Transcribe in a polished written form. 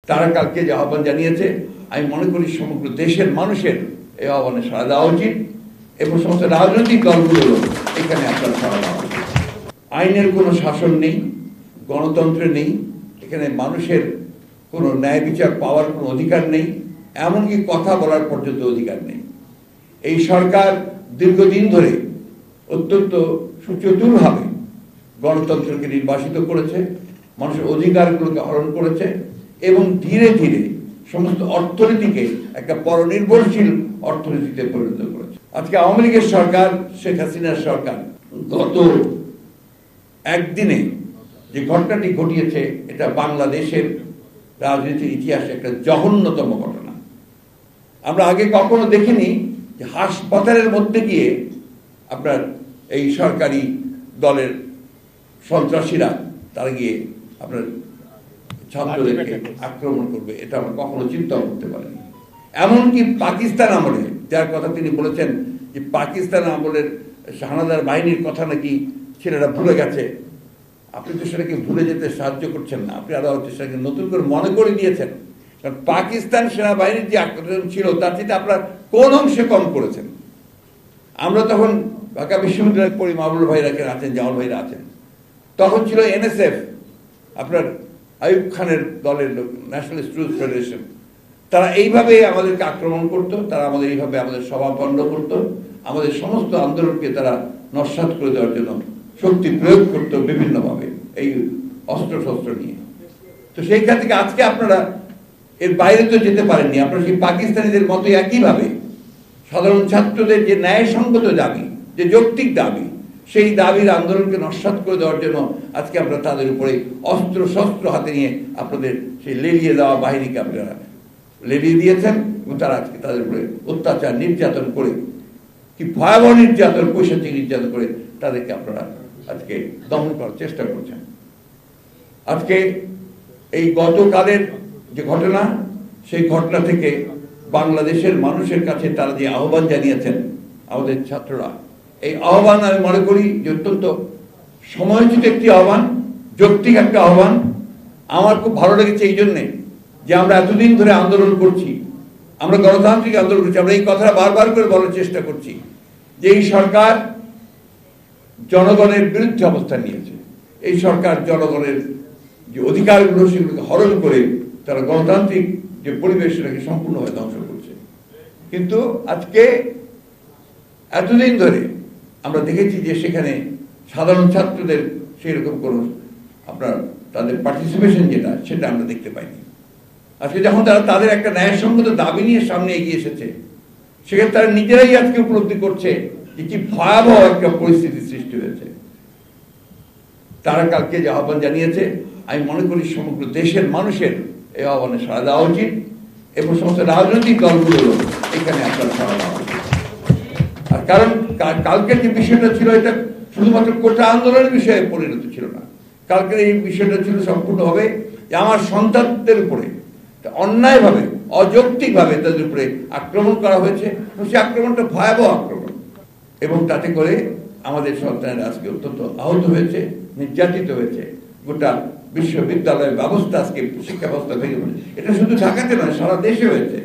তারা কালকে যে আহ্বান জানিয়েছে, আমি মনে করি সমগ্র দেশের মানুষের এই আহ্বানে সাড়া দেওয়া উচিত এবং সমস্ত রাজনৈতিক দলগুলো এখানে আপনার সাড়া দেওয়া উচিত। আইনের কোনো শাসন নেই, গণতন্ত্র নেই, এখানে মানুষের কোনো ন্যায় বিচার পাওয়ার কোনো অধিকার নেই, এমনকি কথা বলার পর্যন্ত অধিকার নেই। এই সরকার দীর্ঘদিন ধরে অত্যন্ত সুচতুরভাবে গণতন্ত্রকে নির্বাসিত করেছে, মানুষের অধিকারগুলোকে হরণ করেছে এবং ধীরে ধীরে সমস্ত অর্থনীতিকে একটা পরনির্ভরশীল অর্থনীতিতে পরিণত করেছে। আজকে আওয়ামী লীগের সরকার, শেখ হাসিনার সরকার গত একদিনে যে ঘটনাটি ঘটিয়েছে, এটা বাংলাদেশের রাজনীতির ইতিহাসে একটা জঘন্যতম ঘটনা। আমরা আগে কখনো দেখিনি যে হাসপাতালের মধ্যে গিয়ে আপনার এই সরকারি দলের সন্ত্রাসীরা তারা গিয়ে আপনার ছাত্রদেরকে আক্রমণ করবে, এটা আমরা কখনো চিন্তা করতে পারিনি। এমনকি পাকিস্তান আমলে, যার কথা তিনি বলেছেন যে পাকিস্তান আমলের হানাদার বাহিনীর কথা নাকি ছেলেরা ভুলে গেছে, আপনি তো সেটাকে ভুলে যেতে সাহায্য করছেন না, আপনি আরো সেটাকে নতুন করে মনে করে দিয়েছেন। কারণ পাকিস্তান সেনাবাহিনীর যে আক্রমণ ছিল তার থেকে আপনার কোন অংশে কম করেছেন? আমরা তখন ঢাকা বিশ্ববিদ্যালয়ে পড়ি, মাহবুব ভাইরা আছেন, জামাল ভাইরা আছেন, তখন ছিল এনএসএফ, আপনার আইয়ুব খানের দলের লোক, ন্যাশনাল স্টুডেন্টস ফেডারেশন। তারা এইভাবে আমাদেরকে আক্রমণ করতো, তারা আমাদের এইভাবে আমাদের সভা বন্ধ করতো, আমাদের সমস্ত আন্দোলনকে তারা নস্যাৎ করে দেওয়ার জন্য শক্তি প্রয়োগ করতো বিভিন্নভাবে এই অস্ত্র শস্ত্র নিয়ে। তো সেইখান থেকে আজকে আপনারা এর বাইরে তো যেতে পারেননি, আপনারা সেই পাকিস্তানিদের মতো একইভাবে সাধারণ ছাত্রদের যে ন্যায়সঙ্গত দাবি, যে যৌক্তিক দাবি, সেই দাবির আন্দোলনকে নস্যাৎ করে দেওয়ার জন্য আজকে আপনারা তাদের উপরে অস্ত্র শস্ত্র হাতে নিয়ে আপনাদের সেই লেলিয়ে দেওয়া বাহিনীকে আপনারা লেলিয়ে দিয়েছেন এবং তারা আজকে তাদের উপরে অত্যাচার নির্যাতন করে, কি ভয়াবহ নির্যাতন, পৈশাচিক নির্যাতন করে তাদেরকে আপনারা আজকে দমন করার চেষ্টা করছেন। আজকে এই গতকালের যে ঘটনা, সেই ঘটনা থেকে বাংলাদেশের মানুষের কাছে তারা যে আহ্বান জানিয়েছেন আমাদের ছাত্ররা, এই আহ্বান আমি মনে করি যে অত্যন্ত সময়োচিত একটি আহ্বান, যৌক্তিক একটা আহ্বান। আমার খুব ভালো লেগেছে এই জন্যে যে আমরা এতদিন ধরে আন্দোলন করছি, আমরা গণতান্ত্রিক আন্দোলন করছি, আমরা এই কথাটা বারবার করে বলার চেষ্টা করছি যে এই সরকার জনগণের বিরুদ্ধে অবস্থান নিয়েছে, এই সরকার জনগণের যে অধিকারগুলো সেগুলোকে হরণ করে তারা গণতান্ত্রিক যে পরিবেশ সেটাকে সম্পূর্ণভাবে ধ্বংস করছে। কিন্তু আজকে এতদিন ধরে আমরা দেখেছি যে সেখানে সাধারণ ছাত্রদের সেই রকম কোনো আপনার তাদের পার্টিসিপেশন যেটা, সেটা আমরা দেখতে পাইনি। আজকে যখন তারা তাদের একটা ন্যায়সঙ্গত দাবি নিয়ে সামনে এগিয়ে এসেছে, সেখানে তারা নিজেরাই আজকে উপলব্ধি করছে যে কি ভয়াবহ একটা পরিস্থিতি সৃষ্টি হয়েছে। তারা কালকে যে আহ্বান জানিয়েছে, আমি মনে করি সমগ্র দেশের মানুষের এই আহ্বানে সাড়া দেওয়া উচিত এবং সমস্ত রাজনৈতিক দলগুলো এখানে আপনার সাড়া দেওয়া উচিত। আর কারণ কালকের যে বিষয়টা ছিল, এটা শুধুমাত্র কোটা আন্দোলনের বিষয়ে পরিণত ছিল না, কালকের এই বিষয়টা ছিল সম্পূর্ণভাবে যে আমার সন্তানদের উপরে অন্যায়ভাবে, অযৌক্তিকভাবে তাদের উপরে আক্রমণ করা হয়েছে এবং সেই আক্রমণটা ভয়াবহ আক্রমণ এবং তাতে করে আমাদের সন্তানেরা আজকে অত্যন্ত আহত হয়েছে, নির্যাতিত হয়েছে। গোটা বিশ্ববিদ্যালয়ের ব্যবস্থা আজকে শিক্ষা ব্যবস্থা ভেঙে পড়েছে। এটা শুধু ঢাকাতে নয়, সারা দেশে হয়েছে।